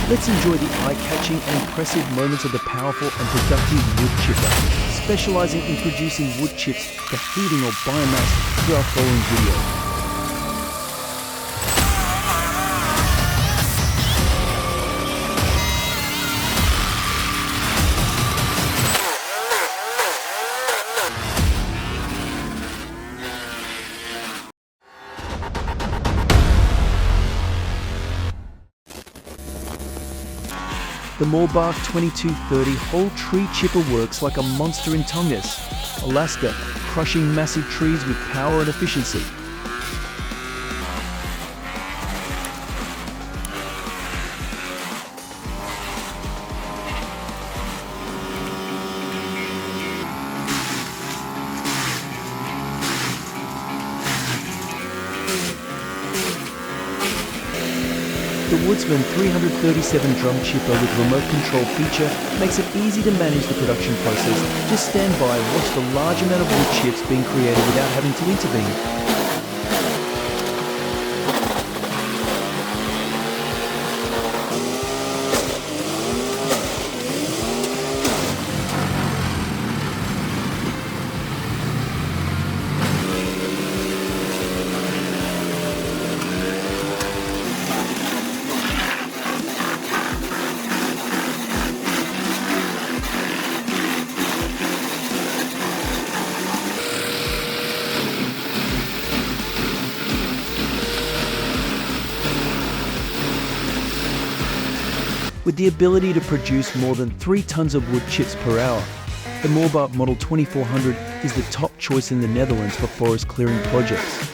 Let's enjoy the eye-catching and impressive moments of the powerful and productive wood chipper, specializing in producing wood chips for heating or biomass through our following video. The Moorbark 2230 whole tree chipper works like a monster in Tongass, Alaska, crushing massive trees with power and efficiency. The Woodsman 337 drum chipper with remote control feature makes it easy to manage the production process. Just stand by and watch the large amount of wood chips being created without having to intervene. With the ability to produce more than 3 tons of wood chips per hour, the Moorbark Model 2400 is the top choice in the Netherlands for forest clearing projects.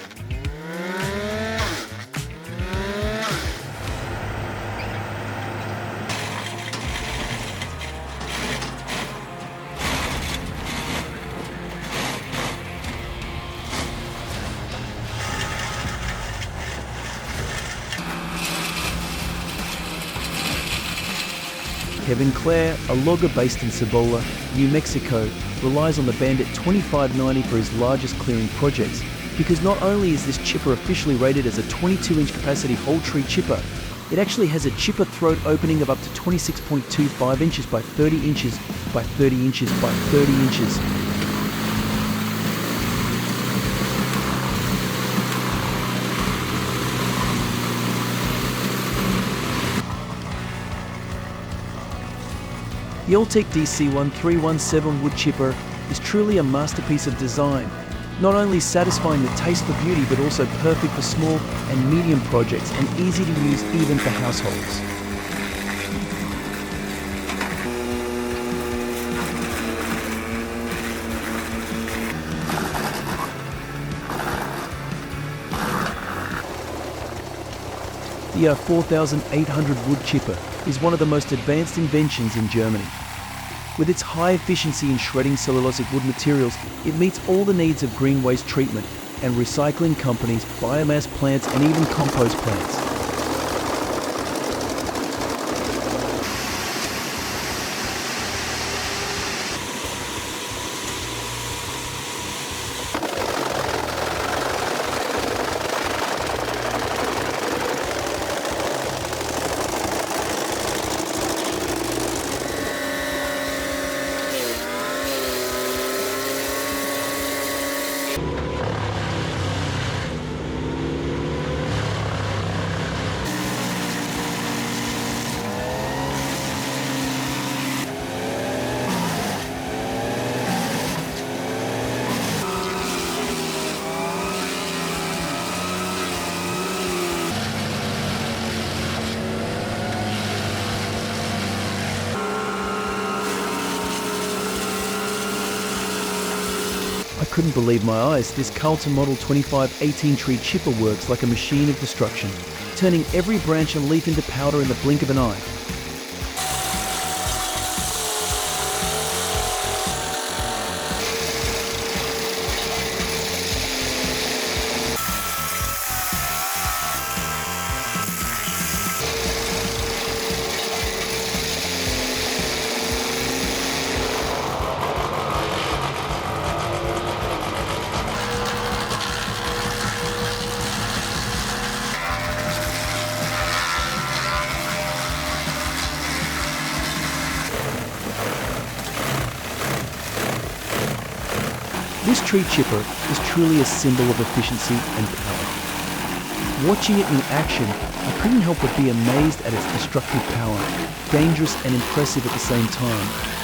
Kevin Clare, a logger based in Cibola, New Mexico, relies on the Bandit 2590 for his largest clearing projects, because not only is this chipper officially rated as a 22-inch capacity whole tree chipper, it actually has a chipper throat opening of up to 26.25 inches by 30 inches by 30 inches by 30 inches. The Alltech DC1317 wood chipper is truly a masterpiece of design, not only satisfying the taste for beauty but also perfect for small and medium projects and easy to use even for households. The 4800 wood chipper is one of the most advanced inventions in Germany. With its high efficiency in shredding cellulosic wood materials, it meets all the needs of green waste treatment and recycling companies, biomass plants, and even compost plants. I couldn't believe my eyes. This Carlton Model 2518 tree chipper works like a machine of destruction, turning every branch and leaf into powder in the blink of an eye. This tree chipper is truly a symbol of efficiency and power. Watching it in action, I couldn't help but be amazed at its destructive power, dangerous and impressive at the same time.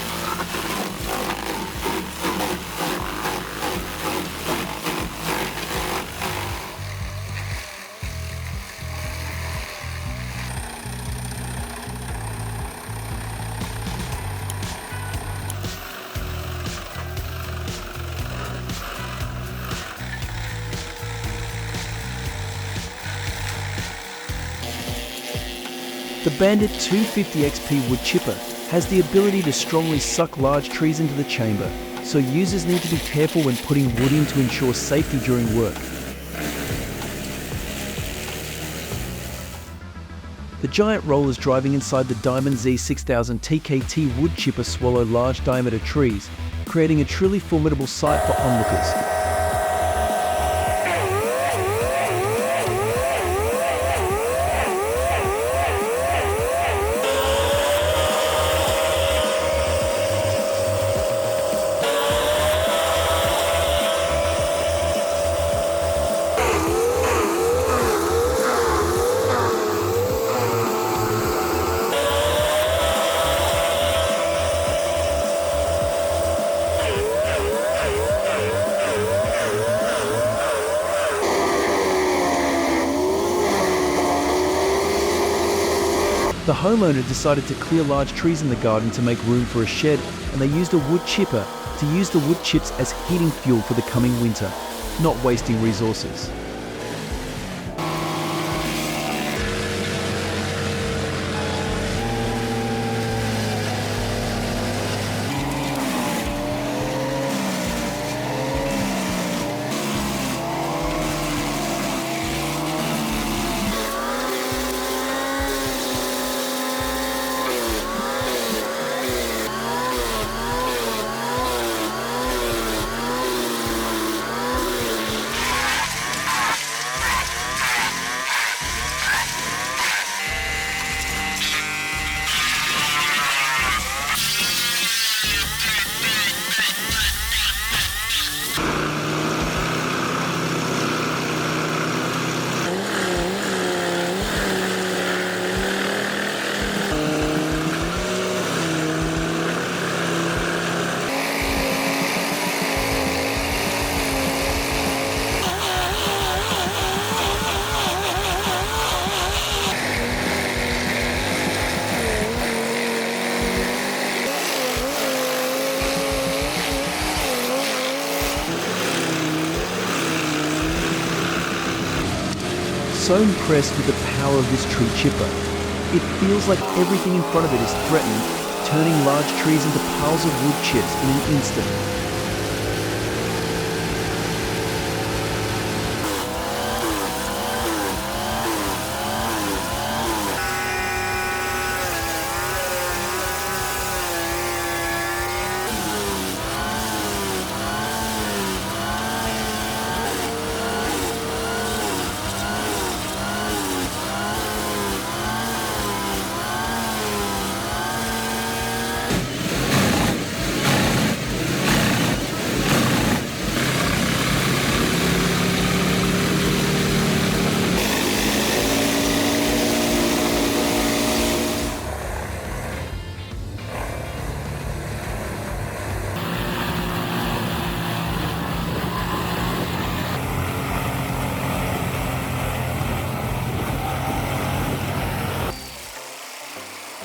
The Bandit 250 XP wood chipper has the ability to strongly suck large trees into the chamber, so users need to be careful when putting wood in to ensure safety during work. The giant rollers driving inside the Diamond Z6000 TKT wood chipper swallow large diameter trees, creating a truly formidable sight for onlookers. The homeowner decided to clear large trees in the garden to make room for a shed, and they used a wood chipper to use the wood chips as heating fuel for the coming winter, not wasting resources. So impressed with the power of this tree chipper. It feels like everything in front of it is threatened, turning large trees into piles of wood chips in an instant.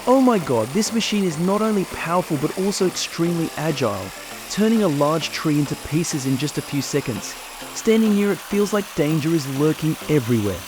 Oh my god, this machine is not only powerful but also extremely agile, turning a large tree into pieces in just a few seconds. Standing near it feels like danger is lurking everywhere.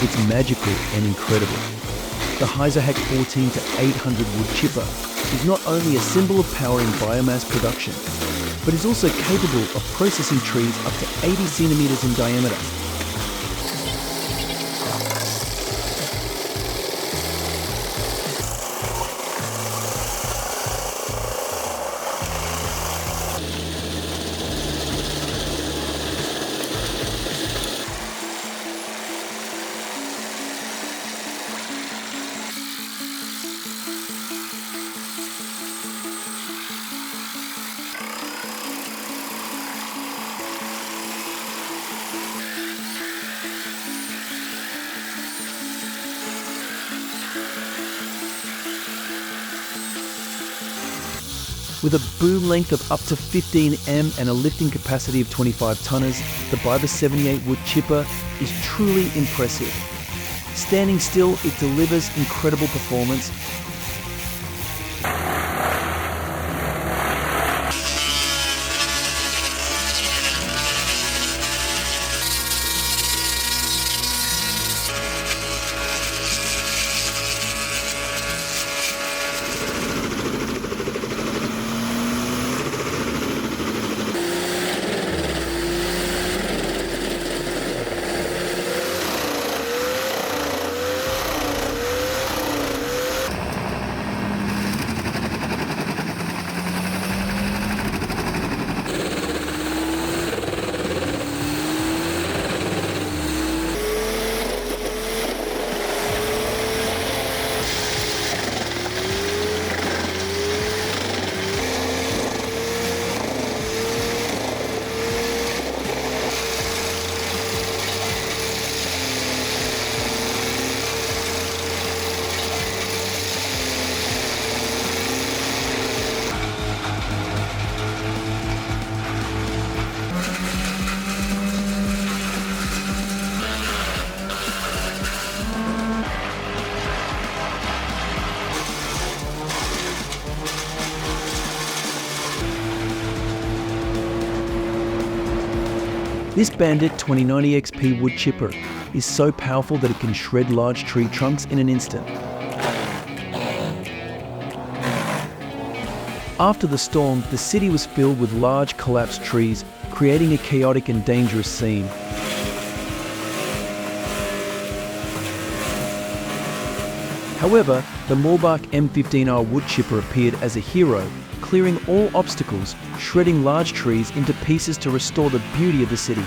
It's magical and incredible. The Hack 14 to 800 wood chipper is not only a symbol of power in biomass production, but is also capable of processing trees up to 80 centimeters in diameter. With a boom length of up to 15 m and a lifting capacity of 25 tonners, the Biber 78 wood chipper is truly impressive. Standing still, it delivers incredible performance. This Bandit 2090 XP wood chipper is so powerful that it can shred large tree trunks in an instant. After the storm, the city was filled with large collapsed trees, creating a chaotic and dangerous scene. However, the Moorbach M15R wood chipper appeared as a hero, clearing all obstacles, shredding large trees into pieces to restore the beauty of the city.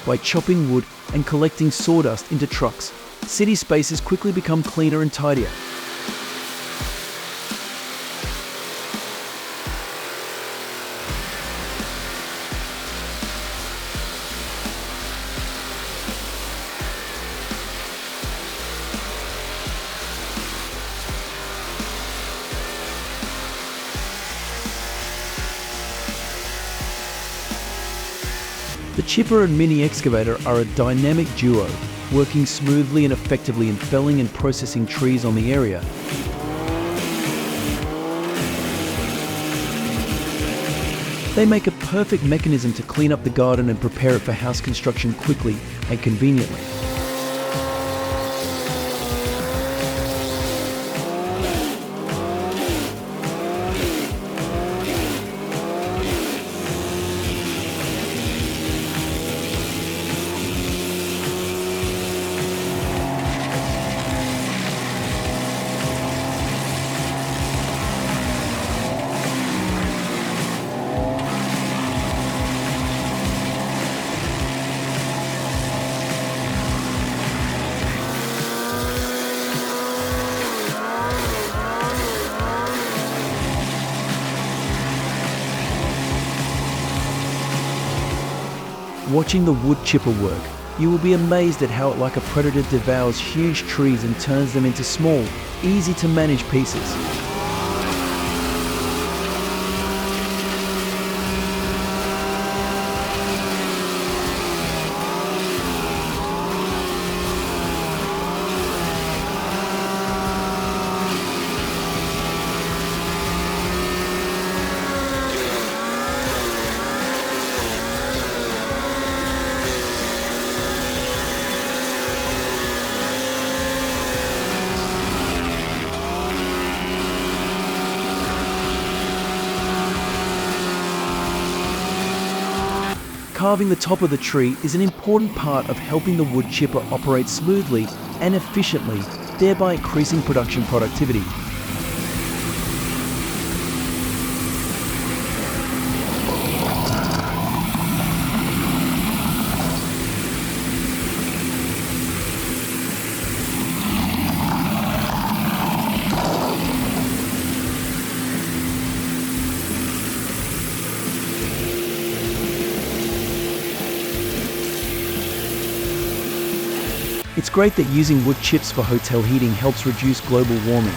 By chopping wood and collecting sawdust into trucks, city spaces quickly become cleaner and tidier. The chipper and mini excavator are a dynamic duo, working smoothly and effectively in felling and processing trees on the area. They make a perfect mechanism to clean up the garden and prepare it for house construction quickly and conveniently. Watching the wood chipper work, you will be amazed at how it like a predator devours huge trees and turns them into small, easy to manage pieces. Carving the top of the tree is an important part of helping the wood chipper operate smoothly and efficiently, thereby increasing production productivity. It's great that using wood chips for hotel heating helps reduce global warming.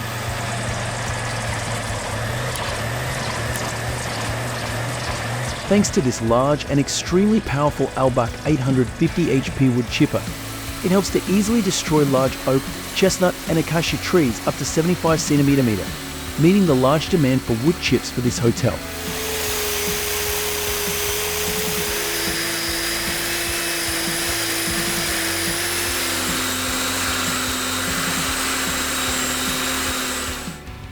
Thanks to this large and extremely powerful Albach 850 HP wood chipper, it helps to easily destroy large oak, chestnut and acacia trees up to 75 cm, meeting the large demand for wood chips for this hotel.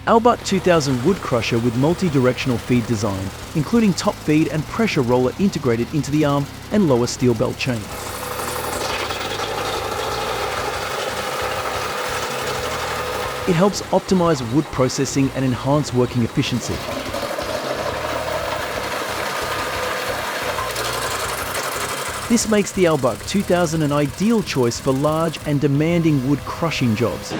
Albach 2000 wood crusher with multi-directional feed design, including top feed and pressure roller integrated into the arm and lower steel belt chain. It helps optimize wood processing and enhance working efficiency. This makes the Albach 2000 an ideal choice for large and demanding wood crushing jobs.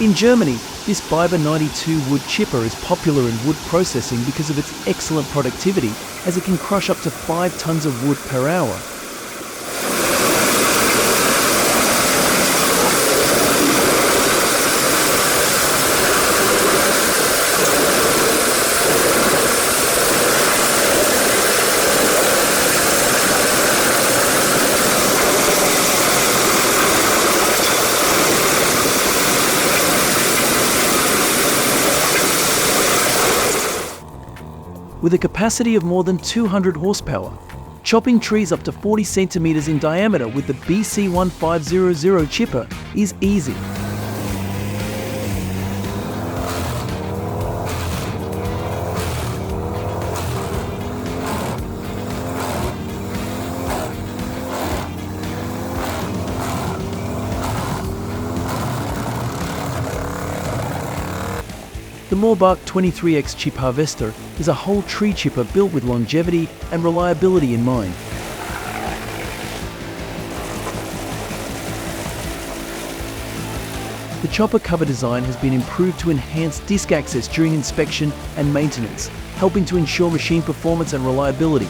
In Germany, this Biber 92 wood chipper is popular in wood processing because of its excellent productivity, as it can crush up to 5 tons of wood per hour. With a capacity of more than 200 horsepower, chopping trees up to 40 centimeters in diameter with the BC1500 chipper is easy. The Moorbach 23X chip harvester is a whole tree chipper built with longevity and reliability in mind. The chopper cover design has been improved to enhance disc access during inspection and maintenance, helping to ensure machine performance and reliability.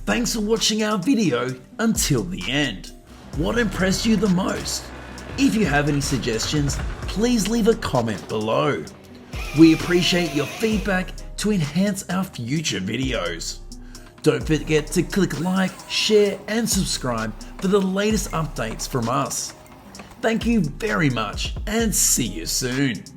Thanks for watching our video until the end. What impressed you the most? If you have any suggestions, please leave a comment below. We appreciate your feedback to enhance our future videos. Don't forget to click like, share and subscribe for the latest updates from us. Thank you very much and see you soon.